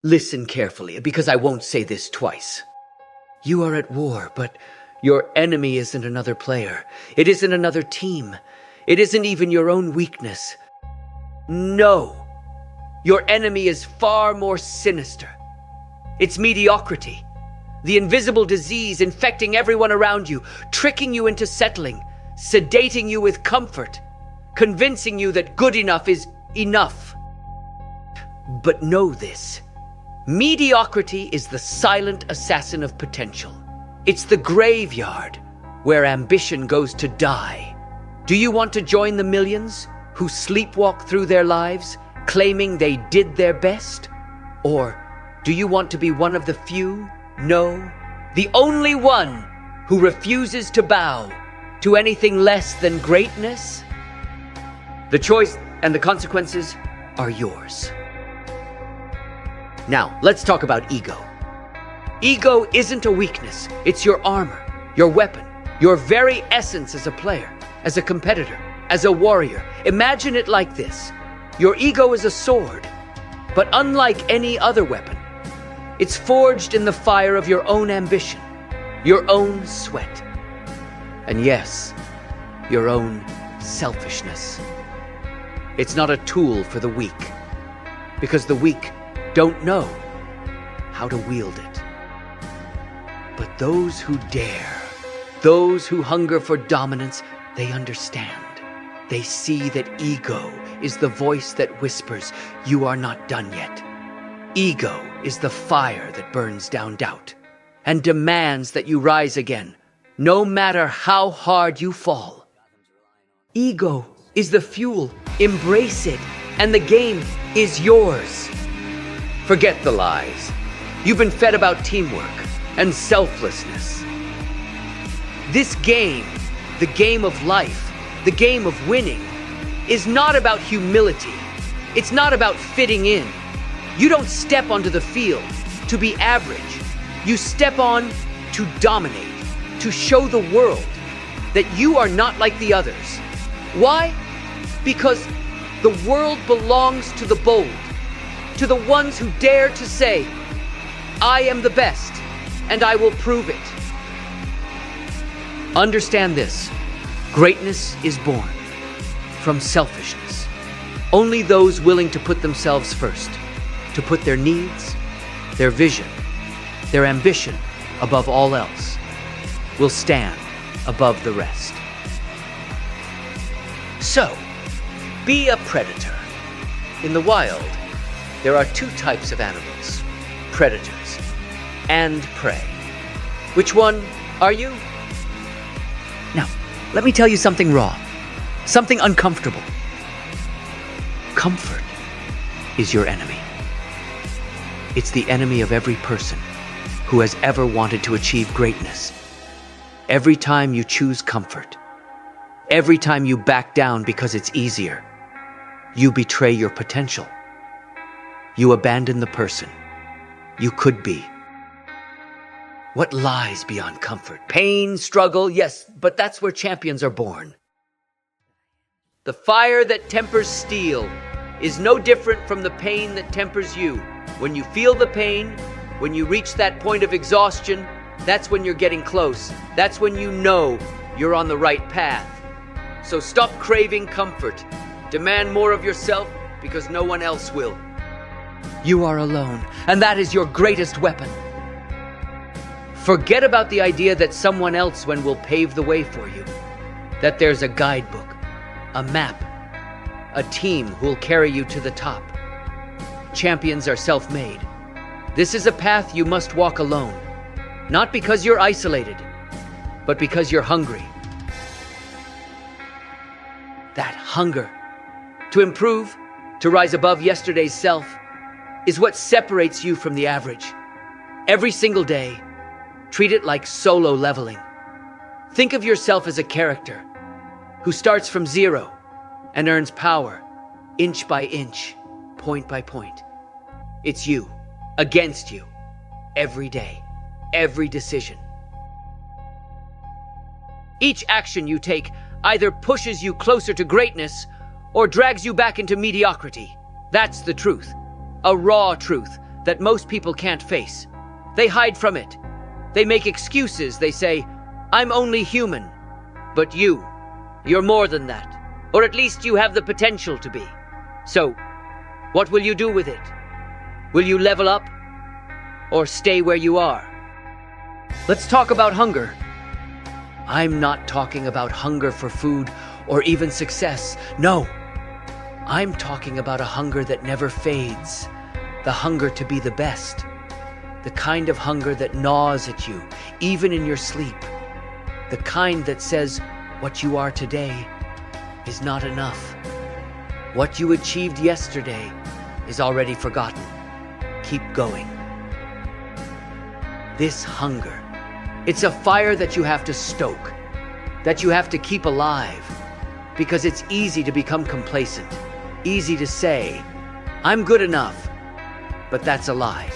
Listen carefully, because I won't say this twice. You are at war, but your enemy isn't another player. It isn't another team. It isn't even your own weakness. No. Your enemy is far more sinister. It's mediocrity. The invisible disease infecting everyone around you, tricking you into settling, sedating you with comfort, convincing you that good enough is enough. But know this. Mediocrity is the silent assassin of potential. It's the graveyard where ambition goes to die. Do you want to join the millions who sleepwalk through their lives, claiming they did their best? Or do you want to be one of the few, no, the only one who refuses to bow to anything less than greatness? The choice and the consequences are yours. Now, let's talk about ego. Ego isn't a weakness. It's your armor, your weapon, your very essence as a player, as a competitor, as a warrior. Imagine it like this. Your ego is a sword, but unlike any other weapon, it's forged in the fire of your own ambition, your own sweat, and yes, your own selfishness. It's not a tool for the weak, because the weak don't know how to wield it. But those who dare, those who hunger for dominance, they understand. They see that ego is the voice that whispers, "You are not done yet." Ego is the fire that burns down doubt and demands that you rise again, no matter how hard you fall. Ego is the fuel. Embrace it, and the game is yours. Forget the lies. You've been fed about teamwork and selflessness. This game, the game of life, the game of winning, is not about humility. It's not about fitting in. You don't step onto the field to be average. You step on to dominate, to show the world that you are not like the others. Why? Because the world belongs to the bold, to the ones who dare to say, "I am the best, and I will prove it." Understand this. Greatness is born from selfishness. Only those willing to put themselves first, to put their needs, their vision, their ambition above all else, will stand above the rest. So, be a predator. In the wild, there are two types of animals, predators and prey. Which one are you? Now, let me tell you something raw, something uncomfortable. Comfort is your enemy. It's the enemy of every person who has ever wanted to achieve greatness. Every time you choose comfort, every time you back down because it's easier, you betray your potential. You abandon the person you could be. What lies beyond comfort? Pain, struggle, yes, but that's where champions are born. The fire that tempers steel is no different from the pain that tempers you. When you feel the pain, when you reach that point of exhaustion, that's when you're getting close. That's when you know you're on the right path. So stop craving comfort. Demand more of yourself because no one else will. You are alone, and that is your greatest weapon. Forget about the idea that someone else will pave the way for you, that there's a guidebook, a map, a team who'll carry you to the top. Champions are self-made. This is a path you must walk alone, not because you're isolated, but because you're hungry. That hunger to improve, to rise above yesterday's self, is what separates you from the average. Every single day, treat it like solo leveling. Think of yourself as a character who starts from zero and earns power inch by inch, point by point. It's you, against you, every day, every decision. Each action you take either pushes you closer to greatness or drags you back into mediocrity. That's the truth. A raw truth, that most people can't face. They hide from it. They make excuses. They say, "I'm only human." But you're more than that. Or at least you have the potential to be. So, what will you do with it? Will you level up? Or stay where you are? Let's talk about hunger. I'm not talking about hunger for food or even success. No. I'm talking about a hunger that never fades. The hunger to be the best. The kind of hunger that gnaws at you, even in your sleep. The kind that says what you are today is not enough. What you achieved yesterday is already forgotten. Keep going. This hunger, it's a fire that you have to stoke, that you have to keep alive, because it's easy to become complacent, easy to say, "I'm good enough," but that's a lie.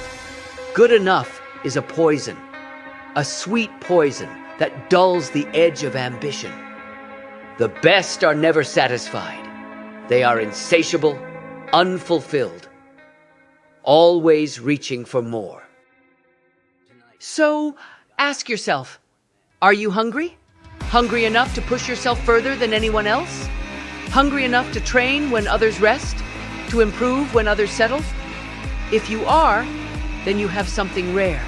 Good enough is a poison, a sweet poison that dulls the edge of ambition. The best are never satisfied. They are insatiable, unfulfilled, always reaching for more. So, ask yourself, are you hungry? Hungry enough to push yourself further than anyone else? Hungry enough to train when others rest? To improve when others settle? If you are, then you have something rare,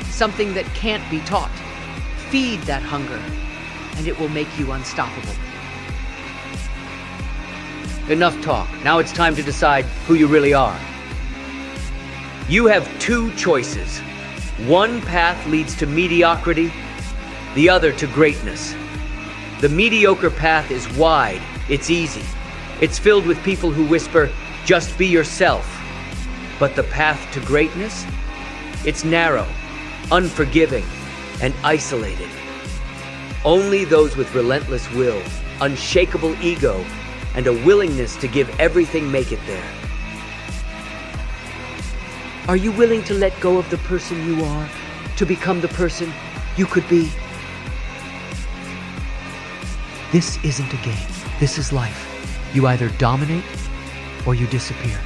something that can't be taught. Feed that hunger, and it will make you unstoppable. Enough talk. Now it's time to decide who you really are. You have two choices. One path leads to mediocrity, the other to greatness. The mediocre path is wide, it's easy. It's filled with people who whisper, "Just be yourself." But the path to greatness? It's narrow, unforgiving, and isolated. Only those with relentless will, unshakable ego, and a willingness to give everything make it there. Are you willing to let go of the person you are, to become the person you could be? This isn't a game. This is life. You either dominate or you disappear.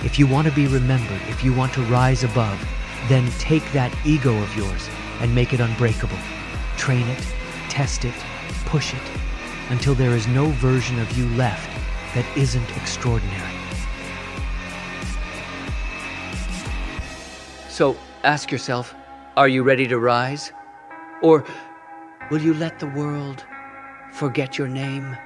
If you want to be remembered, if you want to rise above, then take that ego of yours and make it unbreakable. Train it, test it, push it, until there is no version of you left that isn't extraordinary. So ask yourself, are you ready to rise? Or will you let the world forget your name?